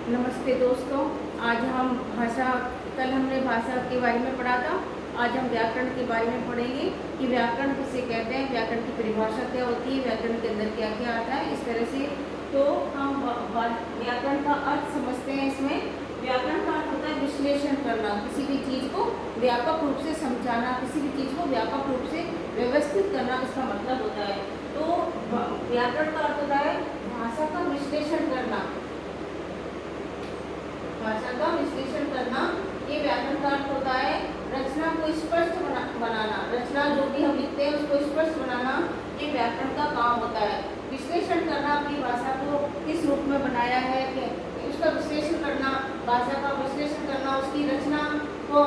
नमस्ते दोस्तों। आज हम कल हमने भाषा के बारे में पढ़ा था। आज हम व्याकरण के बारे में पढ़ेंगे कि व्याकरण किसे कहते हैं, व्याकरण की परिभाषा क्या होती है, व्याकरण के अंदर क्या क्या आता है, इस तरह से। तो हम व्याकरण का अर्थ समझते हैं। इसमें व्याकरण का अर्थ होता है विश्लेषण करना, किसी भी चीज़ को व्यापक रूप से समझाना, किसी भी चीज़ को व्यापक रूप से व्यवस्थित करना, इसका मतलब होता है। तो व्याकरण का अर्थ होता है भाषा का विश्लेषण करना, भाषा का विश्लेषण करना। ये व्याकरण का अर्थ होता है रचना को स्पष्ट बनाना, रचना जो भी हम लिखते हैं उसको स्पष्ट बनाना, ये व्याकरण का काम होता है। विश्लेषण करना, अपनी भाषा को किस रूप में बनाया है उसका विश्लेषण करना, भाषा का विश्लेषण करना, उसकी रचना को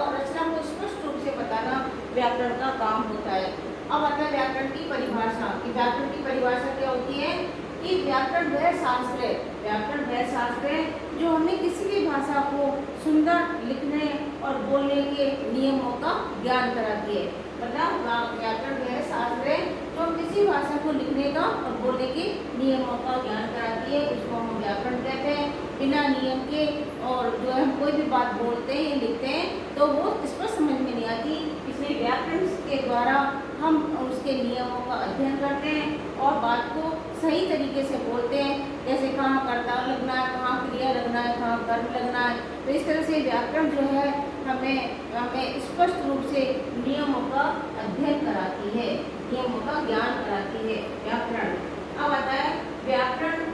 स्पष्ट रूप से बताना व्याकरण का काम होता है। अब आता है व्याकरण की परिभाषा कि व्याकरण की परिभाषा क्या होती है कि व्याकरण वह शास्त्र है, व्याकरण वह शास्त्र है जो हमें किसी भी भाषा को सुंदर लिखने और बोलने के नियमों का ज्ञान कराती है। मतलब व्याकरण वह शास्त्र है जो हम किसी भाषा को लिखने का और बोलने के नियमों का ज्ञान कराती है, उसको हम व्याकरण कहते हैं। बिना नियम के और जो हम कोई भी बात बोलते हैं या लिखते हैं तो वो इस पर समझ में नहीं आती, इसलिए व्याकरण के द्वारा हम उसके नियमों का अध्ययन करते हैं और बात को सही तरीके से बोलते हैं, जैसे कहाँ कर्ता लगना है, कहाँ क्रिया लगना है, कहाँ कर्म लगना है। तो इस तरह से व्याकरण जो है हमें स्पष्ट रूप से नियमों का अध्ययन कराती है, नियमों का ज्ञान कराती है व्याकरण। अब आता है व्याकरण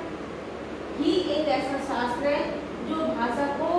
ही एक ऐसा शास्त्र है जो भाषा को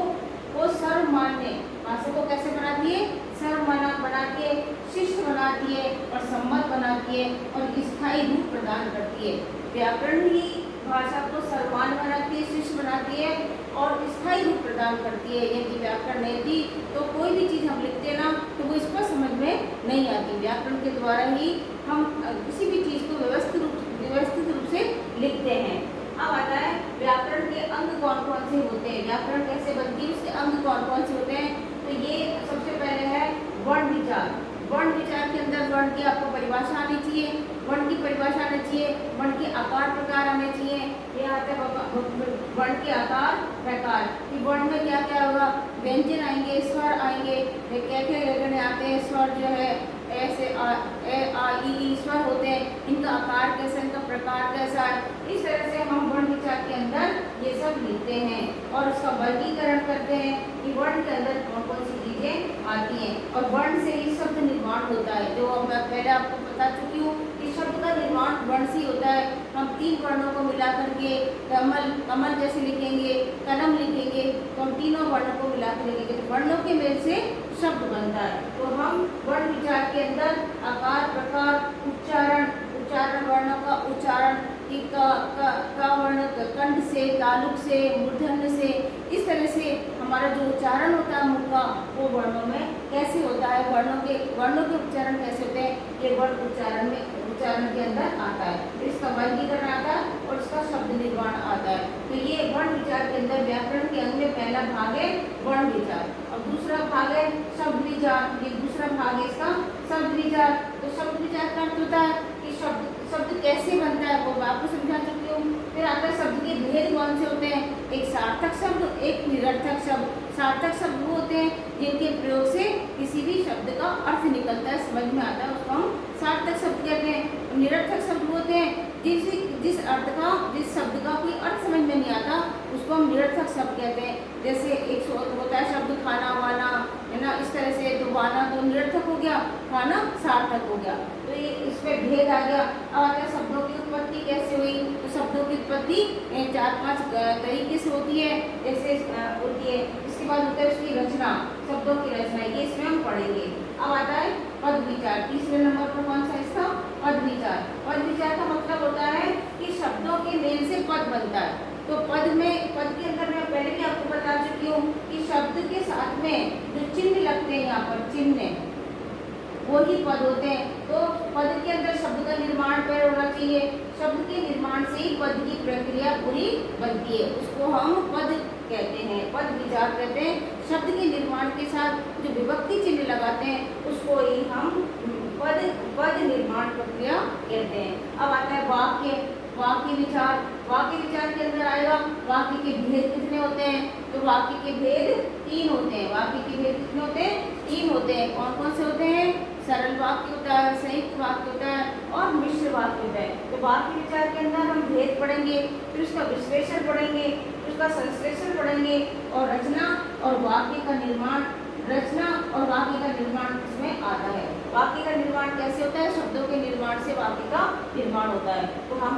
सर्वमान्य, भाषा को कैसे बनाती है, सर्वमानक बना के शिष्ट बनाती है और सम्मत बनाती है और स्थायी रूप प्रदान करती है। व्याकरण ही भाषा को सर्वमान्य बनाती है, शिष्ट बनाती है और स्थायी रूप प्रदान करती है। यदि व्याकरण नहीं थी तो कोई भी चीज़ हम लिखते ना तो वो इस पर समझ में नहीं आती। व्याकरण के द्वारा ही हम किसी भी चीज़ को व्यवस्थित रूप से लिखते हैं। अब आता है व्याकरण के अंग कौन कौन से होते हैं, व्याकरण कैसे बनती है, उसके अंग कौन कौन से होते हैं। तो ये सबसे पहले है वर्ण विचार। वर्ण विचार के अंदर वर्ण की आपको परिभाषा आनी चाहिए, वर्ण की परिभाषा आनी चाहिए, वर्ण के आकार प्रकार आने चाहिए। ये आता है वर्ण के आकार प्रकार कि वर्ण में क्या क्या होगा, व्यंजन आएंगे, स्वर आएंगे, क्या आते हैं, स्वर जो है ऐसे ए आ ई स्वर होते हैं, इनका आकार कैसा, इनका प्रकार कैसा है। इस तरह से हम वर्ण विचार के अंदर ये सब लिखते हैं और उसका वर्गीकरण करते हैं कि वर्ण के अंदर कौन कौन सी चीजें आती हैं। और वर्ण से ही शब्द निर्माण होता है, जो मैं पहले आपको बता चुकी हूँ कि शब्द का निर्माण वर्ण से होता है। हम 3 वर्णों को मिला करके कमल जैसे लिखेंगे, कलम लिखेंगे, तो हम तीनों वर्णों को मिला कर लिखेंगे तो वर्णों के मेल से शब्द बनता है। तो हम वर्ण विचार के अंदर आकार प्रकार उच्चारण वर्णों का उच्चारण कि का वर्ण कंठ से, तालुक से, मूर्धन्य से, इस तरह से हमारा जो उच्चारण होता है मुख का वो वर्णों में कैसे होता है, वर्णों के उच्चारण कैसे होते हैं, ये वर्ण उच्चारण के अंदर आता है। इसका वर्गीकरण आता है और इसका शब्द निर्माण आता है। तो ये वर्ण विचार के अंदर व्याकरण के अंग में पहला भाग है वर्ण विचार और दूसरा भाग है शब्द विचार। ये दूसरा भाग है इसका शब्द विचार। तो शब्द विचार का अर्थ होता है कि शब्द कैसे बनता है वो मैं आपको समझा चुकी हूँ। फिर आता है शब्द के भेद कौन से होते हैं, एक सार्थक शब्द, एक निरर्थक शब्द। सार्थक शब्द वो होते हैं जिनके प्रयोग से किसी भी शब्द का अर्थ निकलता है, समझ में आता है, उसको हम सार्थक शब्द कहते हैं। निरर्थक शब्द होते हैं जिस शब्द का कोई अर्थ समझ में नहीं आता उसको हम निरर्थक शब्द कहते हैं। जैसे एक होता है शब्द खाना वाना, है ना, इस तरह से। तो वाना तो निरर्थक हो गया, खाना सार्थक हो गया। तो ये इसमें भेद आ गया। अब आता है शब्दों की उत्पत्ति कैसे हुई। तो शब्दों की उत्पत्ति 4-5 तरीके से होती है, जैसे होती है। इसके बाद होता है उसकी रचना, शब्दों की रचना, ये इसमें हम पढ़ेंगे। अब आता है पद विचार, तीसरे नंबर पर कौन सा इसका पद विचार। पद विचार का मतलब होता है कि शब्दों के मेल से पद बनता है। तो पद के अंदर मैं पहले भी आपको बता चुकी हूँ कि शब्द के साथ में जो चिन्ह लगते हैं, यहाँ पर चिन्ह वो ही पद होते हैं। तो पद के अंदर शब्द का निर्माण पैर होना चाहिए, शब्द के निर्माण से ही पद की प्रक्रिया पूरी बनती है, उसको हम पद कहते हैं, पद विचार कहते हैं। शब्द के निर्माण के साथ जो विभक्ति चिन्ह लगाते हैं उसको ही हम पद निर्माण प्रक्रिया कहते हैं। अब आता है वाक्य विचार। वाक्य विचार के अंदर आएगा वाक्य के भेद कितने होते हैं? तो वाक्य के भेद 3 होते हैं। वाक्य के भेद कितने होते हैं? 3 होते हैं। कौन कौन से होते हैं? सरल वाक्य होता है, संयुक्त वाक्य होता है और मिश्र वाक्य होता है। तो वाक्य विचार के अंदर हम भेद पढ़ेंगे, फिर उसका विश्लेषण पढ़ेंगे, फिर उसका संश्लेषण पढ़ेंगे और रचना और वाक्य का निर्माण, रचना और वाक्य का निर्माण इसमें आता है। वाक्य का निर्माण कैसे होता है? शब्दों के निर्माण से वाक्य का निर्माण होता है। तो हम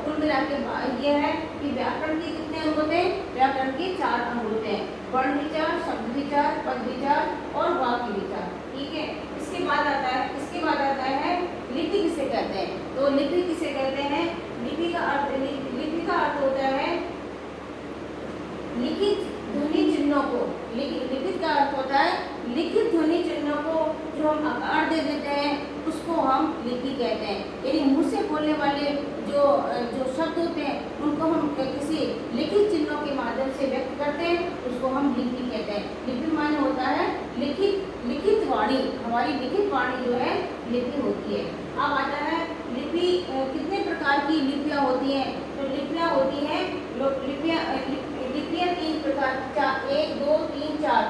कुल मिला के ये है कि व्याकरण के कितने अंग होते हैं? व्याकरण के 4 अंग होते हैं। वर्ण विचार, शब्द विचार, पद विचार और वाक्य विचार। ठीक है। इसके बाद आता है लिपि किसे कहते हैं? तो लिपि किसे कहते हैं? लिपि का अर्थ होता है लिखित ध्वनि चिन्हों को। लिखित का अर्थ होता है लिखित ध्वनि चिन्हों को जो हम आकार दे देते हैं उसको हम लिपि कहते हैं। यानी मुंह से बोलने वाले जो शब्द होते हैं उनको हम किसी लिखित चिन्हों के माध्यम से व्यक्त करते हैं, उसको हम लिपि कहते हैं। लिपि माने होता है लिखित वाणी। हमारी लिखित वाणी जो है लिपि होती है। अब आता है लिपि कितने प्रकार की लिपियाँ होती हैं? तो लिपियाँ होती हैं लिपियाँ 3 प्रकार, 1 2 3 4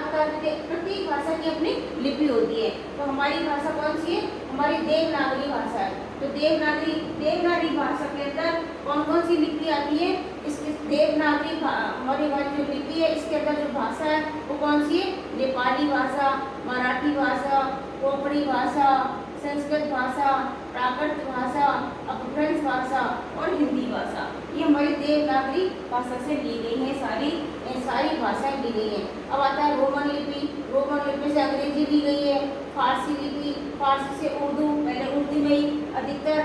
प्रकार की। प्रत्येक भाषा की अपनी लिपि होती है। तो हमारी भाषा कौन सी है? हमारी देवनागरी भाषा है। तो देवनागरी भाषा के अंदर कौन कौन सी लिपि आती है? इसकी देवनागरी हमारी जो लिपि है इसके अंदर जो भाषा है वो कौन सी है? नेपाली भाषा, मराठी भाषा, कोंकणी भाषा, संस्कृत भाषा, प्राकृत भाषा, अपभ्रंश भाषा और हिंदी भाषा। ये हमारी देवनागरी भाषा से ली गई है। सारी भाषाएं ली गई हैं। अब आता है रोमन लिपि। रोमन लिपि से अंग्रेजी ली गई है। फारसी लिपि, फारसी से उर्दू, पहले उर्दू में ही अधिकतर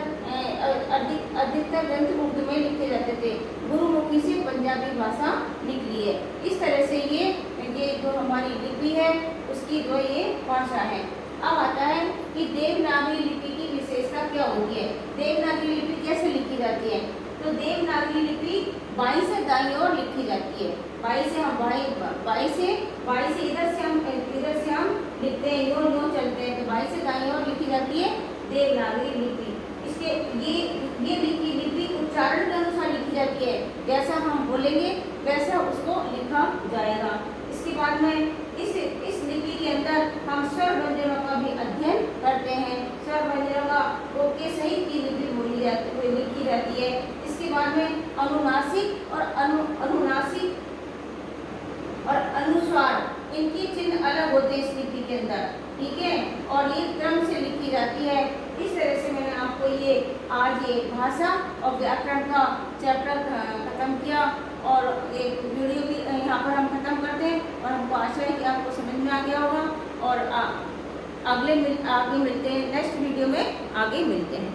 ग्रंथ उर्दू में लिखे जाते थे। गुरुमुखी से पंजाबी भाषा निकली है। इस तरह से ये जो हमारी लिपि है उसकी जो ये भाषा है। अब आता है कि देवनागरी लिपि की विशेषता क्या होती है? देवनागरी लिपि कैसे लिखी जाती है? तो देवनागरी लिपि बाईं से दाईं ओर लिखी जाती है। बाईं से इधर से हम लिखते हैं, यूं चलते हैं। तो बाईं से दाईं ओर लिखी जाती है देवनागरी लिपि। इसके ये लिपि उच्चारण के अनुसार लिखी जाती है। जैसा हम बोलेंगे वैसा उसको लिखा जाएगा। इसके बाद में इस लिपि के अंदर हम स्वर व्यंजनों का भी अध्ययन करते हैं। स्वर व्यंजनों का के सहित की लिपि लिखी जाती है। इसके बाद में अनुनासिक और अनुस्वार इनके चिन्ह अलग होते हैं इस लिपि के अंदर। ठीक है। और ये क्रम से लिखी जाती है। इस तरह से मैंने आपको आज ये भाषा और व्याकरण का चैप्टर खत्म किया और एक वीडियो भी यहाँ पर हम खत्म करते हैं। और हमको आशा है कि आपको समझ में आ गया होगा और आगे मिलते हैं, नेक्स्ट वीडियो में आगे मिलते हैं।